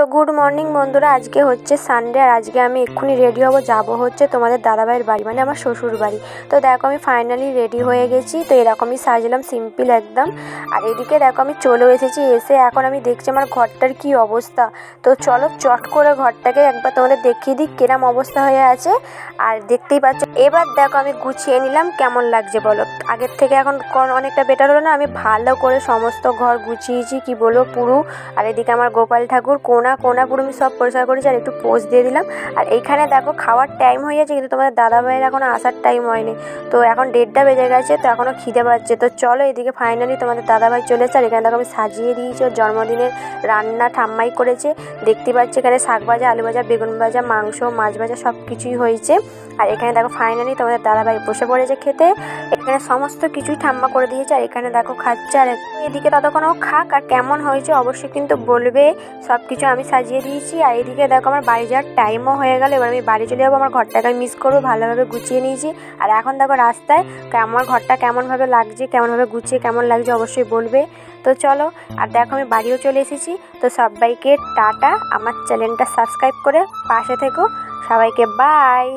তো good morning বন্ধুরা, আজকে হচ্ছে সানডে আর আজকে আমি এক্ষুনি রেডি হব, যাব হচ্ছে তোমাদের দাদাভাইয়ের বাড়ি, মানে আমার শ্বশুর বাড়ি। তো দেখো আমি ফাইনালি রেডি হয়ে গেছি। তো এরকমই সাজলাম, সিম্পল একদম। আর এদিকে দেখো আমি চলেও এসেছি। এসে এখন আমি দেখছি আমার ঘরটার কি অবস্থা। তো চলো চট করে ঘরটাকে একবার তোমাদের দেখিয়ে দিই কিরম অবস্থা হয়ে আছে। আর দেখতেই পাচ্ছ, এবার দেখো আমি গুছিয়ে নিলাম, কেমন লাগছে বলো। আগের থেকে এখন অনেকটা বেটার হলো না? আমি ভালো করে সমস্ত ঘর গুছিয়েছি, কি বলবো পুরো। আর এদিকে আমার গোপাল ঠাকুর কোনা কোনা পুরো আমি সব পরিষ্কার করেছি আর একটু পোজ দিয়ে দিলাম। আর এইখানে দেখো খাওয়ার টাইম হয়ে গেছে, কিন্তু তোমাদের দাদাভাইয়ের এখনও আসার টাইম হয়নি। তো এখন 1:30 বেজে গেছে, তো এখনও খিদে পাচ্ছে। তো চলো এদিকে ফাইনালি তোমাদের দাদাভাই চলে এসেছে। আর এখানে দেখো আমি সাজিয়ে দিয়েছি, ওর জন্মদিনের রান্না ঠাম্মাই করেছে। দেখতে পাচ্ছি এখানে শাক ভাজা, আলু ভাজা, বেগুন ভাজা, মাংস, মাছ ভাজা সব কিছুই হয়েছে। আর এখানে দেখো ফাইনালি তোমাদের দাদাভাই বসে পড়েছে খেতে। এখানে সমস্ত কিছুই ঠাম্মা করে দিয়েছে। আর এখানে দেখো খাচ্ছে। আর এদিকে ততক্ষণ ও খাক, আর কেমন হয়েছে অবশ্যই কিন্তু বলবে। সব কিছু আমি সাজিয়ে দিয়েছি। আর এদিকে দেখো আমার বাড়ি যাওয়ার টাইমও হয়ে গেল। এবার আমি বাড়ি চলে যাবো, আমার ঘরটাকে আমি মিস করবো। ভালোভাবে গুছিয়ে নিয়েছি। আর এখন দেখো রাস্তায় আমার ঘরটা কেমনভাবে লাগছে, কেমনভাবে গুছিয়ে কেমন লাগছে অবশ্যই বলবে। তো চলো, আর দেখো আমি বাড়িও চলে এসেছি। তো সবাইকে টাটা, আমার চ্যানেলটা সাবস্ক্রাইব করে পাশে থেকো। সবাইকে বাই।